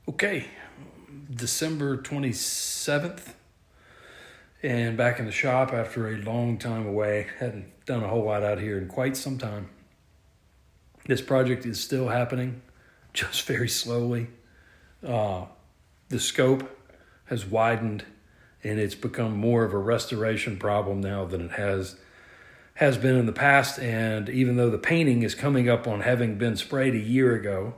Okay, December 27th, and back in the shop after a long time away. Hadn't done a whole lot out here in quite some time. This project is still happening, just very slowly. The scope has widened, and it's become more of a restoration problem now than it has been in the past. And even though the painting is coming up on having been sprayed a year ago,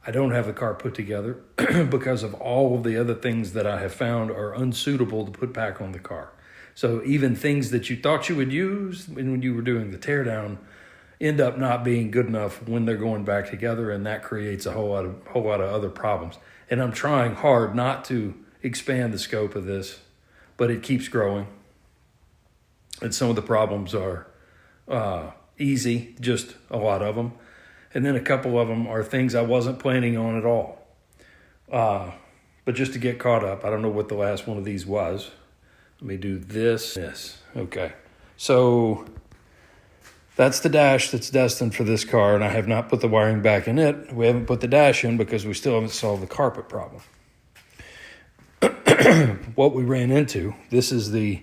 I don't have the car put together because of all of the other things that I have found are unsuitable to put back on the car. So even things that you thought you would use when you were doing the teardown end up not being good enough when they're going back together, and that creates a whole lot of other problems. And I'm trying hard not to expand the scope of this, but it keeps growing. And some of the problems are easy, just a lot of them. And then a couple of them are things I wasn't planning on at all. But just to get caught up, I don't know what the last one of these was. Let me do this. Okay. So that's the dash that's destined for this car, and I have not put the wiring back in it. We haven't put the dash in because we still haven't solved the carpet problem. What we ran into, this is the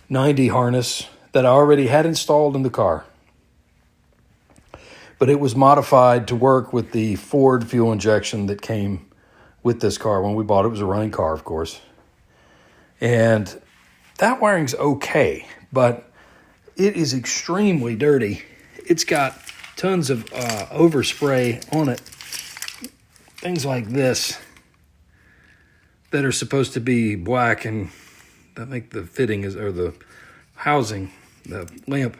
90 harness that I already had installed in the car. But it was modified to work with the Ford fuel injection that came with this car. When we bought it, it was a running car, of course. And that wiring's okay, but it is extremely dirty. It's got tons of overspray on it. Things like this that are supposed to be black, and I think the fitting is, or the housing, the lamp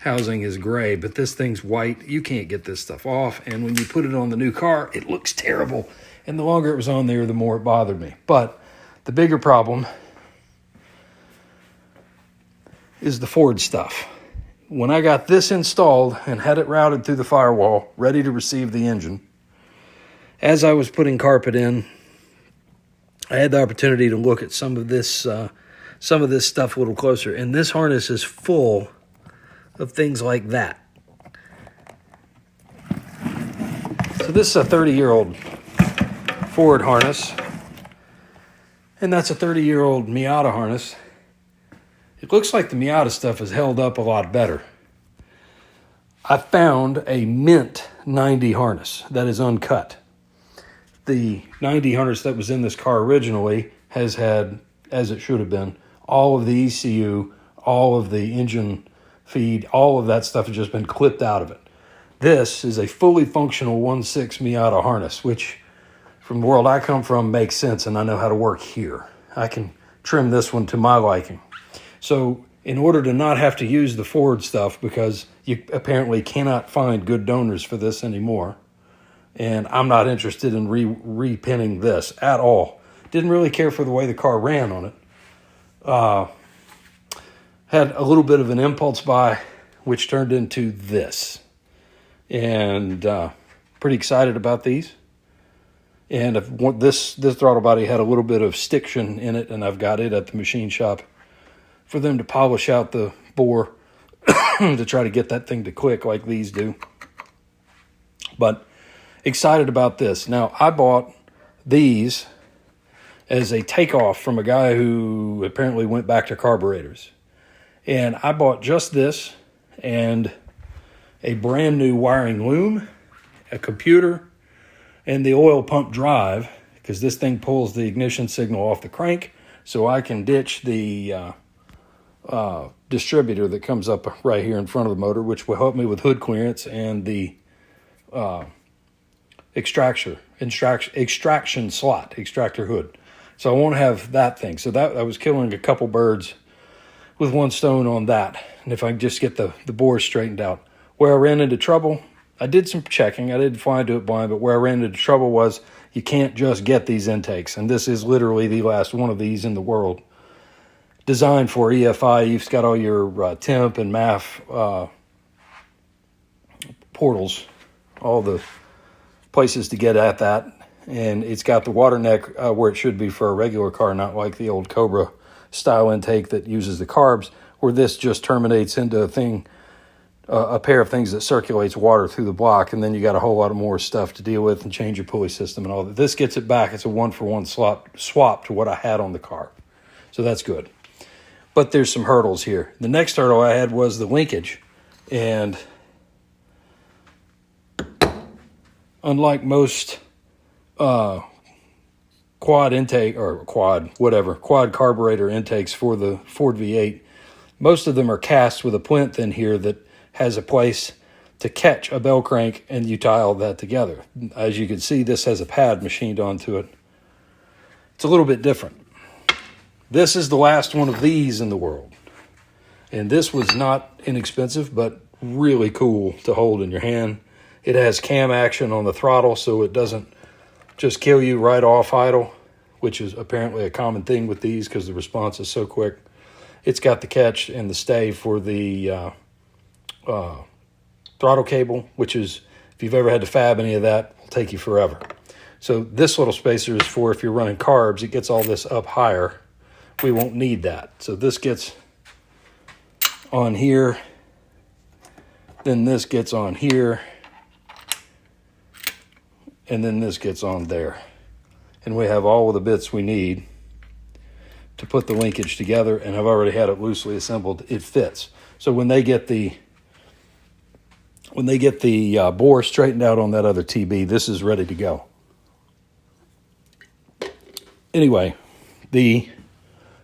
housing is gray, but this thing's white. You can't get this stuff off, and when you put it on the new car, it looks terrible. And the longer it was on there, the more it bothered me. But the bigger problem is the Ford stuff. When I got this installed and had it routed through the firewall, ready to receive the engine, as I was putting carpet in, I had the opportunity to look at some of this stuff a little closer, and this harness is full of things like that. So this is a 30-year-old Ford harness, and that's a 30-year-old Miata harness. It looks like the Miata stuff has held up a lot better. I found a mint 90 harness that is uncut. The 90 harness that was in this car originally has had, as it should have been, all of the ECU, all of the engine feed, all of that stuff has just been clipped out of it. This is a fully functional 1.6 Miata harness, which from the world I come from makes sense, and I know how to work here. I can trim this one to my liking. So in order to not have to use the Ford stuff, because you apparently cannot find good donors for this anymore, and I'm not interested in repinning this at all. Didn't really care for the way the car ran on it. Had a little bit of an impulse buy, which turned into this. And pretty excited about these. And this throttle body had a little bit of stiction in it, and I've got it at the machine shop for them to polish out the bore to try to get that thing to click like these do. But excited about this. Now, I bought these as a takeoff from a guy who apparently went back to carburetors. And I bought just this and a brand new wiring loom, a computer, and the oil pump drive, because this thing pulls the ignition signal off the crank, so I can ditch the distributor that comes up right here in front of the motor, which will help me with hood clearance and the extraction slot, extractor hood. So I won't have that thing. So that I was killing a couple birds with one stone on that. And if I can just get the bores straightened out. Where I ran into trouble, I did some checking. I didn't fly into it blind, but where I ran into trouble was you can't just get these intakes. And this is literally the last one of these in the world. Designed for EFI. You've got all your temp and MAF portals, all the places to get at that. And it's got the water neck where it should be for a regular car, not like the old Cobra style intake that uses the carbs, where this just terminates into a thing a pair of things that circulates water through the block, and then you got a whole lot of more stuff to deal with and change your pulley system and all that. This gets it back. It's a 1-for-1 swap to what I had on the car. So that's good. But there's some hurdles here. The next hurdle I had was the linkage. And unlike most quad intake or quad carburetor intakes for the Ford V8, most of them are cast with a plinth in here that has a place to catch a bell crank, and you tie all that together. As you can see, this has a pad machined onto it. It's a little bit different. This is the last one of these in the world. And this was not inexpensive, but really cool to hold in your hand. It has cam action on the throttle, so it doesn't just kill you right off idle, which is apparently a common thing with these because the response is so quick. It's got the catch and the stay for the throttle cable, which is, if you've ever had to fab any of that, will take you forever. So this little spacer is for if you're running carbs, it gets all this up higher. We won't need that. So this gets on here, then this gets on here, and then this gets on there. And we have all of the bits we need to put the linkage together, and I've already had it loosely assembled. It fits. So when they get the bore straightened out on that other TB, this is ready to go. Anyway, the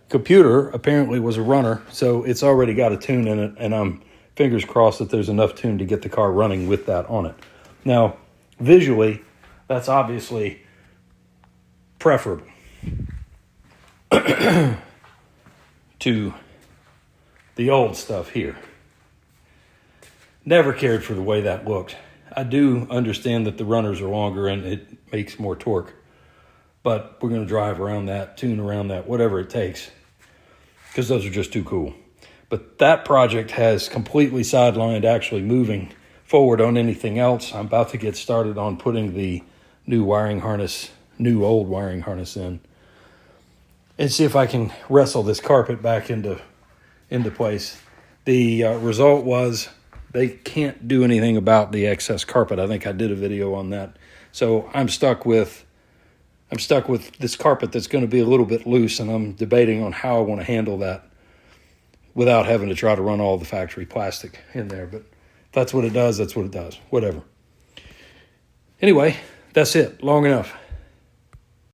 computer apparently was a runner, so it's already got a tune in it, and I'm fingers crossed that there's enough tune to get the car running with that on it. Now, visually, that's obviously preferable to the old stuff here. Never cared for the way that looked. I do understand that the runners are longer and it makes more torque, but we're going to drive around that, tune around that, whatever it takes, because those are just too cool. But that project has completely sidelined actually moving forward on anything else. I'm about to get started on putting the new old wiring harness in and see if I can wrestle this carpet back into place. The result was they can't do anything about the excess carpet. I think I did a video on that. So I'm stuck with this carpet that's going to be a little bit loose, and I'm debating on how I want to handle that without having to try to run all the factory plastic in there. But if that's what it does, that's what it does. Whatever. Anyway, that's it. Long enough.